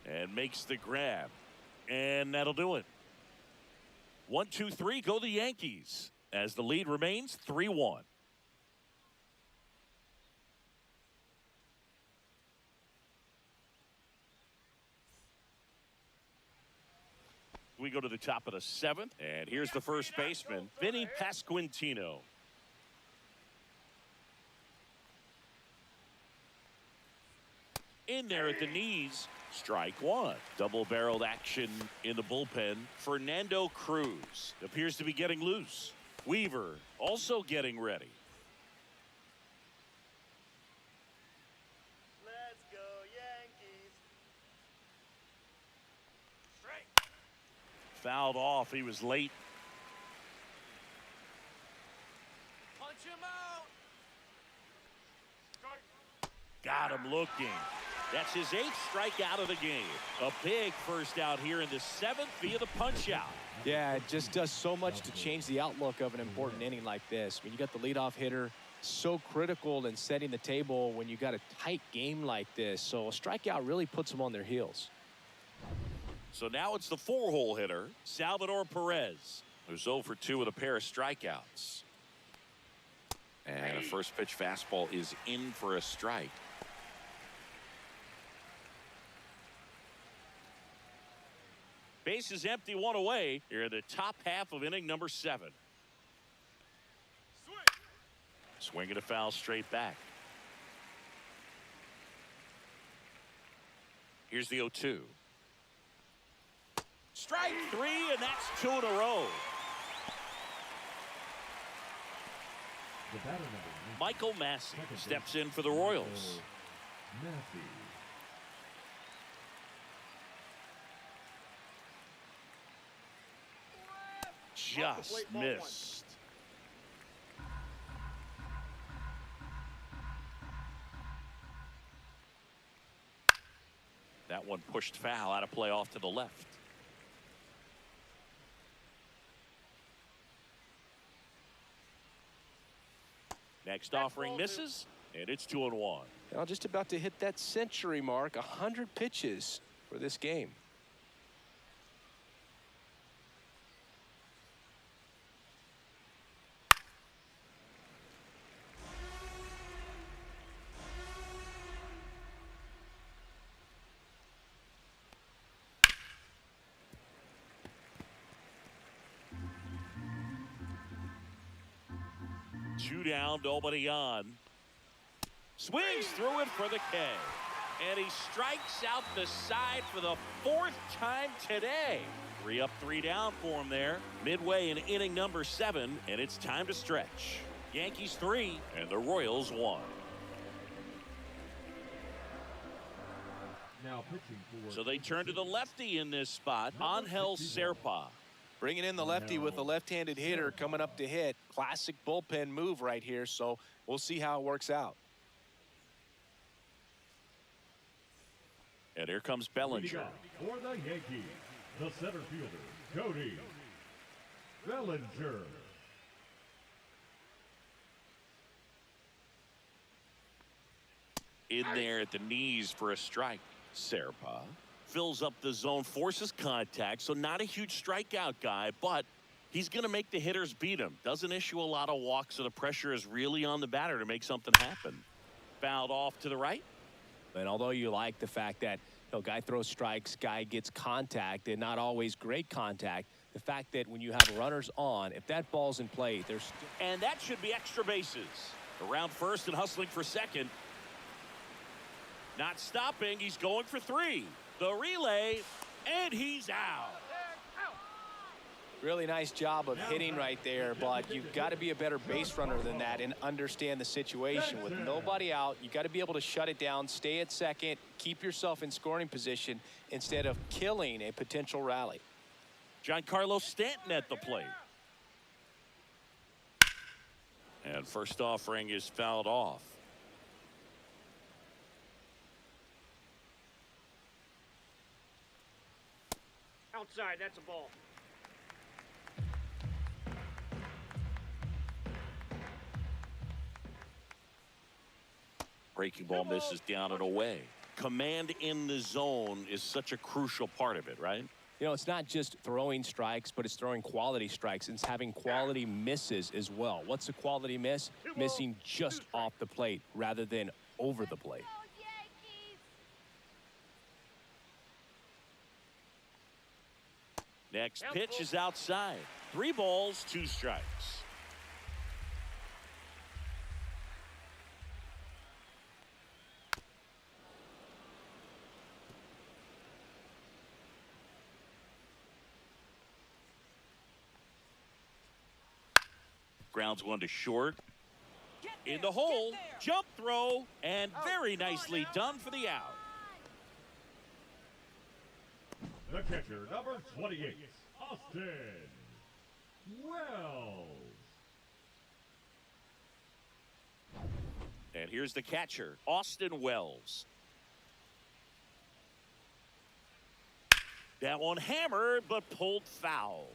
[SPEAKER 2] and makes the grab. And that'll do it. 1-2-3 go the Yankees as the lead remains 3-1. We go to the top of the 7th, and here's the first baseman, Vinny Pasquantino. In there at the knees, strike 1. Double-barreled action in the bullpen. Fernando Cruz appears to be getting loose. Weaver also getting ready.
[SPEAKER 3] Let's go, Yankees. Strike.
[SPEAKER 2] Fouled off. He was late.
[SPEAKER 3] Punch him out.
[SPEAKER 2] Got him looking. That's his 8th strikeout of the game. A big first out here in the 7th via the punch out.
[SPEAKER 5] Yeah, it just does so much to change the outlook of an important inning like this. I mean, you got the leadoff hitter, so critical in setting the table when you got a tight game like this. So a strikeout really puts them on their heels.
[SPEAKER 2] So now it's the 4-hole hitter, Salvador Perez, who's 0 for 2 with a pair of strikeouts. And a first pitch fastball is in for a strike. Base is empty, 1 away. Here in the top half of inning number 7. Swing and a foul straight back. Here's the 0-2. Strike 3, and that's 2 in a row.
[SPEAKER 4] The batter, number 19,
[SPEAKER 2] Michael Massey
[SPEAKER 4] second
[SPEAKER 2] steps
[SPEAKER 4] base,
[SPEAKER 2] in for the Royals.
[SPEAKER 4] Massey.
[SPEAKER 2] Just missed. That one pushed foul, out of play off to the left. Next offering misses, And it's 2-1.
[SPEAKER 5] Now just about to hit that century mark, 100 pitches for this game.
[SPEAKER 2] Two down, nobody on. Swings through it for the K. And he strikes out the side for the 4th time today. 3 up, 3 down for him there. Midway in inning number 7, and it's time to stretch. Yankees 3 and the Royals 1.
[SPEAKER 4] Now pitching for.
[SPEAKER 2] So they turn to the lefty in this spot, Angel Serpa.
[SPEAKER 5] Bringing in the lefty with a left-handed hitter coming up to hit. Classic bullpen move right here, so we'll see how it works out.
[SPEAKER 2] And here comes Bellinger.
[SPEAKER 4] For the Yankees, the center fielder, Cody Bellinger.
[SPEAKER 2] In there at the knees for a strike. Serpa fills up the zone, forces contact, so not a huge strikeout guy, but he's going to make the hitters beat him. Doesn't issue a lot of walks, so the pressure is really on the batter to make something happen. Fouled off to the right.
[SPEAKER 5] And although you like the fact that guy throws strikes, guy gets contact, and not always great contact, the fact that when you have runners on, if that ball's in play, there's
[SPEAKER 2] and that should be extra bases. Around first and hustling for second. Not stopping, he's going for 3. The relay, and he's out.
[SPEAKER 5] really nice job of hitting right there, but you've got to be a better base runner than that and understand the situation. With nobody out, you got to be able to shut it down, stay at second, keep yourself in scoring position instead of killing a potential rally.
[SPEAKER 2] Giancarlo Stanton at the plate. And first offering is fouled off.
[SPEAKER 3] Outside, that's a ball.
[SPEAKER 2] Breaking ball misses down and away. Command in the zone is such a crucial part of it, right?
[SPEAKER 5] You know, it's not just throwing strikes, but it's throwing quality strikes. It's having quality misses as well. What's a quality miss? Missing just off the plate rather than over the plate.
[SPEAKER 6] Go Yankees!
[SPEAKER 2] Next pitch is outside. 3 balls, 2 strikes. Grounds one to short. In the hole, jump throw, and very nicely done for the out.
[SPEAKER 4] The catcher, number 28, Austin Wells.
[SPEAKER 2] And here's the catcher, Austin Wells. That one hammered, but pulled foul.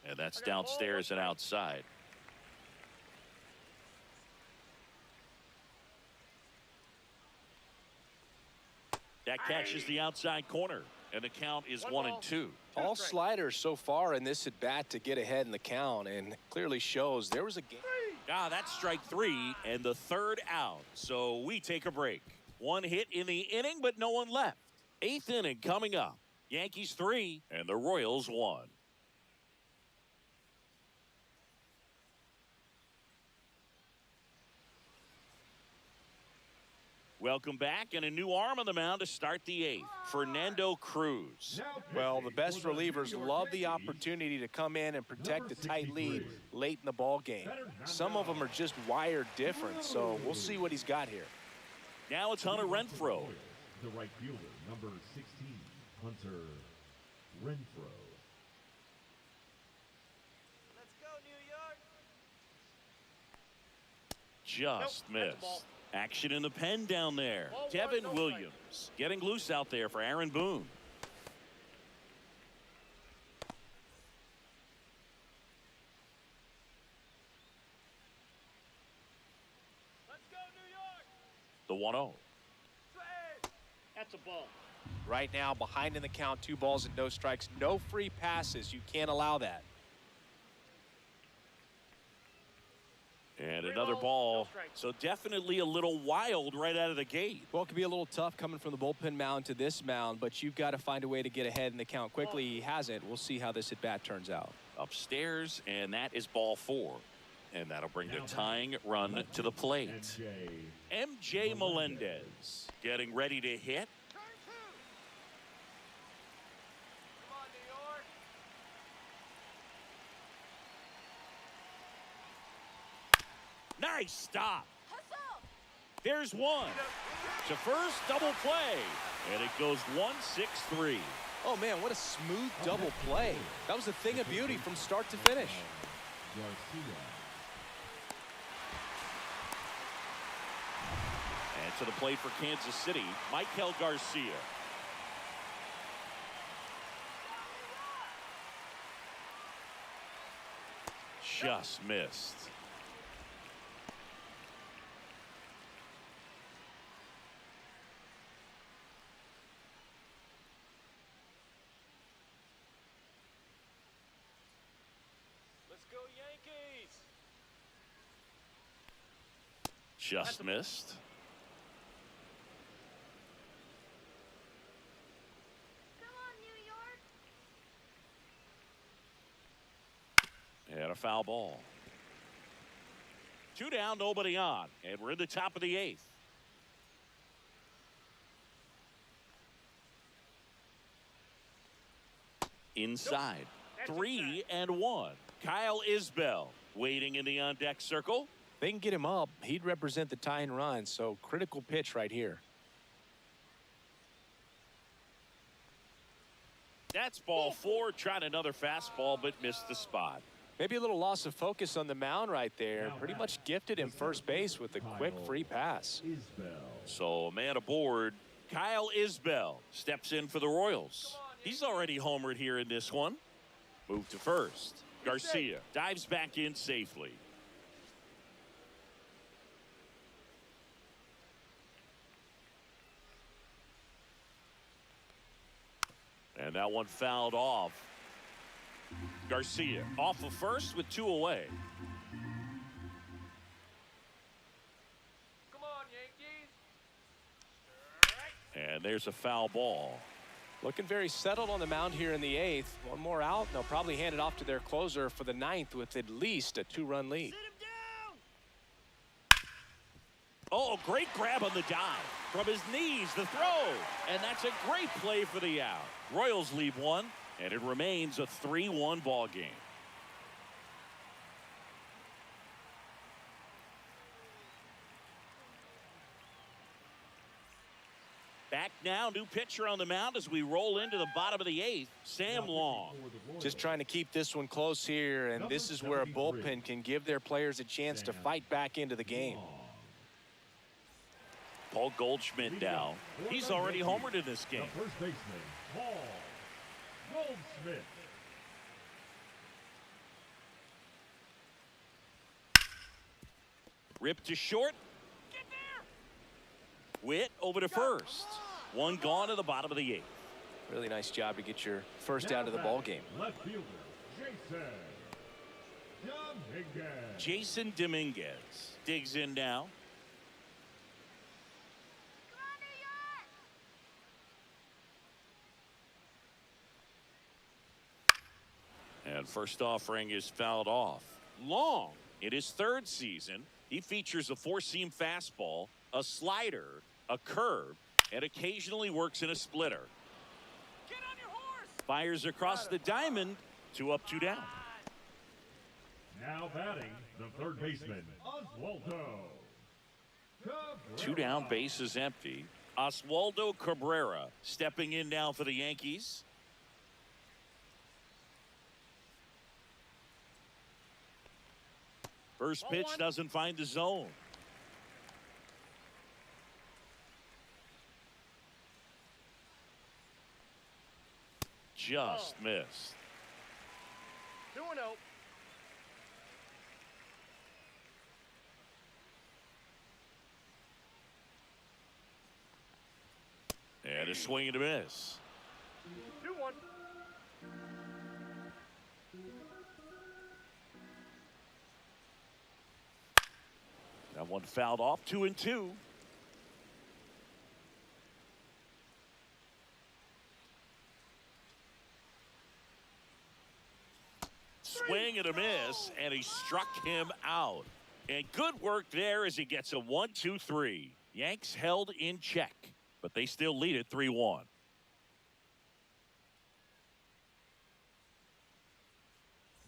[SPEAKER 2] And that's downstairs and outside. That catches the outside corner, and the count is 1-2.
[SPEAKER 5] All sliders so far in this at bat to get ahead in the count, and clearly shows there was a game.
[SPEAKER 2] That's strike 3 and the 3rd out. So we take a break. 1 hit in the inning, but no one left. 8th inning coming up. Yankees 3 and the Royals 1. Welcome back, and a new arm on the mound to start the 8th, Fernando Cruz.
[SPEAKER 5] Well, the best relievers love the opportunity to come in and protect a tight lead late in the ball game. Some of them are just wired different, so we'll see what he's got here.
[SPEAKER 2] Now it's Hunter Renfroe.
[SPEAKER 4] The right fielder, number 16, Hunter Renfroe.
[SPEAKER 3] Let's go, New York.
[SPEAKER 2] Just missed. Action in the pen down there. Devin Williams getting loose out there for Aaron Boone.
[SPEAKER 3] Let's go, New York.
[SPEAKER 2] The 1-0.
[SPEAKER 3] That's a ball.
[SPEAKER 5] Right now, behind in the count, 2 balls and no strikes. No free passes. You can't allow that.
[SPEAKER 2] And
[SPEAKER 3] 3
[SPEAKER 2] another
[SPEAKER 3] balls,
[SPEAKER 2] ball.
[SPEAKER 3] no strikes.
[SPEAKER 2] So definitely a little wild right out of the gate.
[SPEAKER 5] Well, it could be a little tough coming from the bullpen mound to this mound, but you've got to find a way to get ahead in the count quickly. He hasn't. We'll see how this at-bat turns out.
[SPEAKER 2] Upstairs, and that is ball 4. And that'll bring the tying run to the plate. MJ Melendez getting ready to hit.
[SPEAKER 6] Turn 2. Come on, New York.
[SPEAKER 2] Nice stop.
[SPEAKER 6] Hustle.
[SPEAKER 2] There's one. To first, double play. And it goes 1-6-3.
[SPEAKER 5] Oh, man, what a smooth double play. That was a thing of beauty from start to finish.
[SPEAKER 4] Garcia.
[SPEAKER 2] And to the plate for Kansas City, Michael Garcia. Just missed.
[SPEAKER 5] Let's go, Yankees.
[SPEAKER 2] Just missed.
[SPEAKER 6] Come on, New York.
[SPEAKER 2] And a foul ball. 2 down, nobody on. And we're in the top of the 8th. Inside.
[SPEAKER 3] That's
[SPEAKER 2] 3-1. Kyle Isbell waiting in the on-deck circle.
[SPEAKER 5] They can get him up. He'd represent the tying run, so critical pitch right here.
[SPEAKER 2] That's ball 4. Tried another fastball, but missed the spot.
[SPEAKER 5] Maybe a little loss of focus on the mound right there. Pretty much gifted him first base with a quick free pass.
[SPEAKER 4] Isbell.
[SPEAKER 2] So a man aboard. Kyle Isbell steps in for the Royals. He's already homered here in this one. Move to first. Garcia dives back in safely. And that one fouled off. Garcia off of first with 2 away.
[SPEAKER 3] Come on, Yankees.
[SPEAKER 2] And there's a foul ball.
[SPEAKER 5] Looking very settled on the mound here in the 8th. One more out, and they'll probably hand it off to their closer for the 9th with at least a 2-run lead.
[SPEAKER 3] Sit him down.
[SPEAKER 2] Oh, great grab on the dive. From his knees, the throw. And that's a great play for the out. Royals leave 1, and it remains a 3-1 ball game. Back now, new pitcher on the mound as we roll into the bottom of the 8th, Sam Long.
[SPEAKER 5] Just trying to keep this one close here, and this is where a bullpen can give their players a chance to fight back into the game.
[SPEAKER 2] Paul Goldschmidt now. He's already homered in this game.
[SPEAKER 4] The first baseman, Paul Goldschmidt.
[SPEAKER 2] Ripped to short.
[SPEAKER 3] Get there.
[SPEAKER 2] Witt over to first. One gone to the bottom of the 8th.
[SPEAKER 5] Really nice job to get your first out of the ball game.
[SPEAKER 4] Left fielder, Dominguez.
[SPEAKER 2] Jason Dominguez digs in now.
[SPEAKER 6] Come on, New York.
[SPEAKER 2] And first offering is fouled off. Long, in his 3rd season, he features a 4-seam fastball, a slider, a curve, and occasionally works in a splitter.
[SPEAKER 3] Get on your horse.
[SPEAKER 2] Fires across the diamond. 2 up, 2 down.
[SPEAKER 4] Now batting, the third baseman, Oswaldo.
[SPEAKER 2] 2 down, base is empty. Oswaldo Cabrera stepping in now for the Yankees. First pitch doesn't find the zone. just missed.
[SPEAKER 3] 2-0.
[SPEAKER 2] And a swing and a miss.
[SPEAKER 3] 2-1.
[SPEAKER 2] That one fouled off. 2-2. Swing and a miss, and he struck him out. And good work there as he gets a 1-2-3. Yanks held in check, but they still lead it 3-1.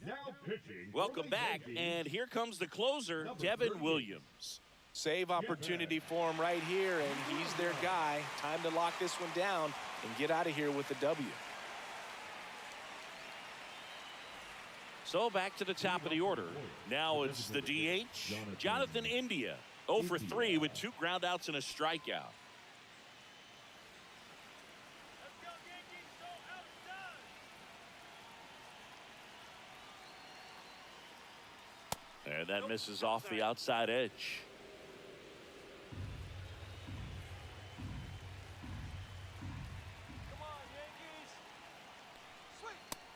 [SPEAKER 4] Now pitching. for
[SPEAKER 2] Welcome
[SPEAKER 4] the
[SPEAKER 2] back,
[SPEAKER 4] Yankees,
[SPEAKER 2] and here comes the closer, Devin Williams.
[SPEAKER 5] Save opportunity for him right here, and he's their guy. Time to lock this one down and get out of here with the W.
[SPEAKER 2] So back to the top of the order. Now it's the DH, Jonathan India. 0 for 3 with 2 groundouts and a strikeout.
[SPEAKER 3] Let's go, Yankees. So outdone.
[SPEAKER 2] And that misses off the outside edge.
[SPEAKER 3] Come on, Yankees.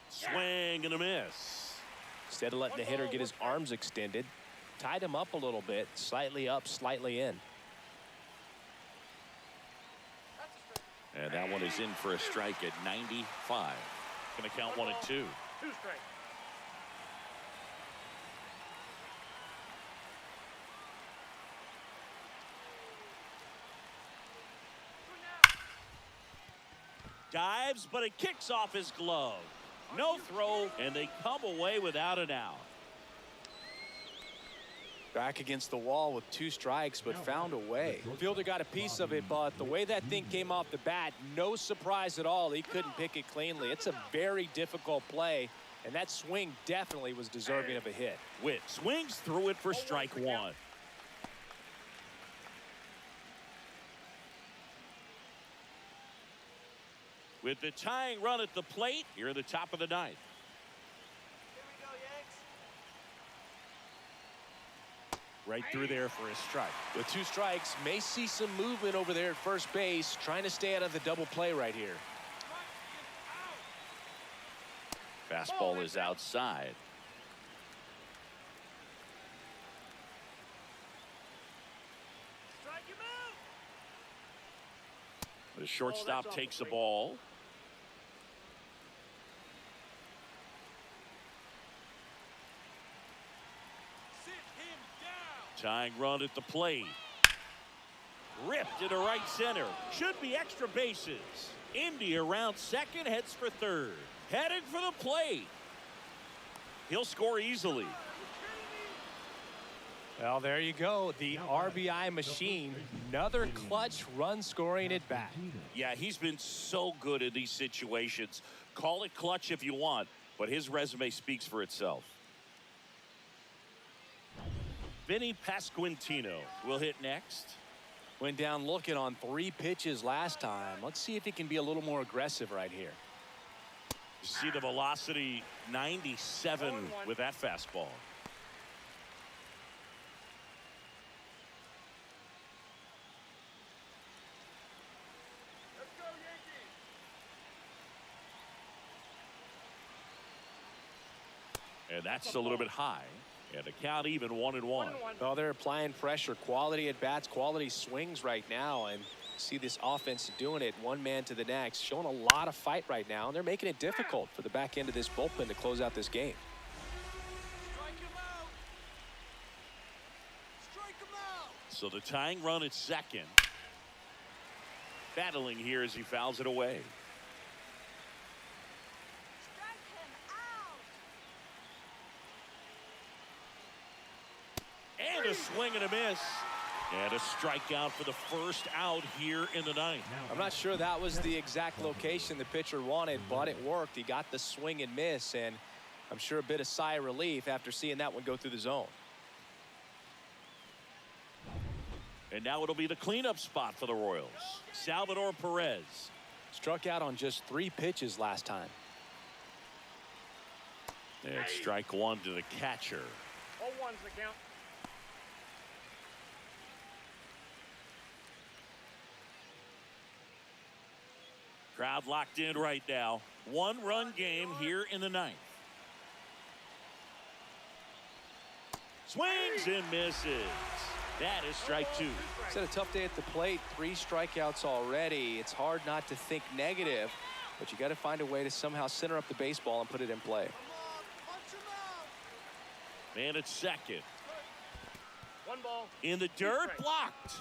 [SPEAKER 3] Swing.
[SPEAKER 2] Swing and a miss.
[SPEAKER 5] Instead of letting the hitter get his arms extended, tied him up a little bit, slightly up, slightly in.
[SPEAKER 3] That's a strike.
[SPEAKER 2] And that one is in for a strike at 95. Going to count 1 and 2.
[SPEAKER 3] 2 strikes. Swing out.
[SPEAKER 2] Dives, but it kicks off his glove. No throw, and they come away without an out.
[SPEAKER 5] Back against the wall with 2 strikes, but found a way. Fielder got a piece of it, but the way that thing came off the bat, no surprise at all. He couldn't pick it cleanly. It's a very difficult play, and that swing definitely was deserving of a hit.
[SPEAKER 2] Witt swings through it for strike 1. With the tying run at the plate, here at the top of the 9th.
[SPEAKER 3] Here we go, Yanks.
[SPEAKER 2] Right through there for a strike.
[SPEAKER 5] With 2 strikes, may see some movement over there at first base, trying to stay out of the double play right here.
[SPEAKER 2] Fastball is outside.
[SPEAKER 3] Strike him out.
[SPEAKER 2] The shortstop takes the ball.
[SPEAKER 3] Sit him down.
[SPEAKER 2] Tying run at the plate. Ripped into right center. Should be extra bases. India around second, heads for third. Heading for the plate. He'll score easily.
[SPEAKER 5] Well, there you go. The RBI machine. Another clutch run scoring at bat.
[SPEAKER 2] Yeah, he's been so good in these situations. Call it clutch if you want, but his resume speaks for itself. Vinny Pasquantino will hit next.
[SPEAKER 5] Went down looking on 3 pitches last time. Let's see if he can be a little more aggressive right here.
[SPEAKER 2] You see the velocity 97 with that fastball.
[SPEAKER 3] Let's go, Yankees.
[SPEAKER 2] And that's a little bit high. And the count even 1-1.
[SPEAKER 3] 1-1.
[SPEAKER 5] Well, they're applying pressure, quality at bats, quality swings right now, and see this offense doing it one man to the next, showing a lot of fight right now, and they're making it difficult for the back end of this bullpen to close out this game.
[SPEAKER 3] Strike him out. Strike him out.
[SPEAKER 2] So the tying run at second. Battling here as he fouls it away.
[SPEAKER 6] Strike him out.
[SPEAKER 2] And a swing and a miss. And a strikeout for the first out here in the 9th.
[SPEAKER 5] I'm not sure that was the exact location the pitcher wanted, but it worked. He got the swing and miss, and I'm sure a bit of sigh of relief after seeing that one go through the zone.
[SPEAKER 2] And now it'll be the cleanup spot for the Royals. Salvador Perez.
[SPEAKER 5] Struck out on just 3 pitches last time.
[SPEAKER 2] And strike one to the catcher.
[SPEAKER 3] All ones the count.
[SPEAKER 2] Crowd locked in right now. 1-run game here in the ninth. Swings and misses. That is strike two.
[SPEAKER 5] He's had a tough day at the plate. 3 strikeouts already. It's hard not to think negative, but you got to find a way to somehow center up the baseball and put it in play.
[SPEAKER 3] Come on, punch him out.
[SPEAKER 2] Man at second.
[SPEAKER 3] 1 ball.
[SPEAKER 2] In the dirt, blocked.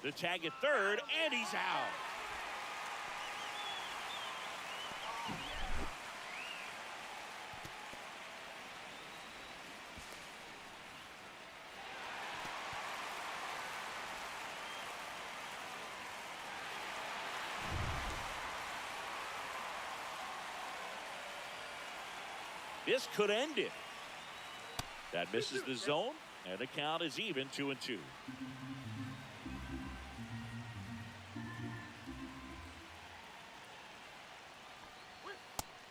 [SPEAKER 2] The tag at third, and he's out. This could end it. That misses the zone, and the count is even 2-2.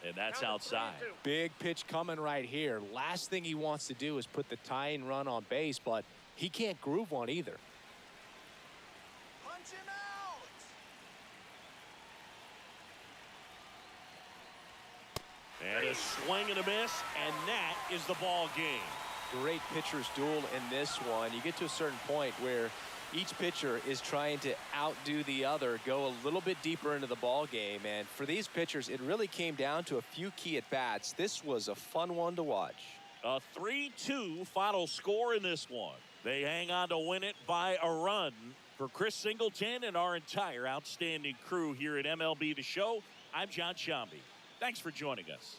[SPEAKER 2] And that's outside.
[SPEAKER 5] Big pitch coming right here. Last thing he wants to do is put the tying run on base, but he can't groove one either.
[SPEAKER 3] Punch him out.
[SPEAKER 2] And a swing and a miss, and that is the ball game.
[SPEAKER 5] Great pitcher's duel in this one. You get to a certain point where each pitcher is trying to outdo the other, go a little bit deeper into the ball game. And for these pitchers, it really came down to a few key at-bats. This was a fun one to watch.
[SPEAKER 2] A 3-2 final score in this one. They hang on to win it by a run. For Chris Singleton and our entire outstanding crew here at MLB The Show, I'm John Shambi. Thanks for joining us.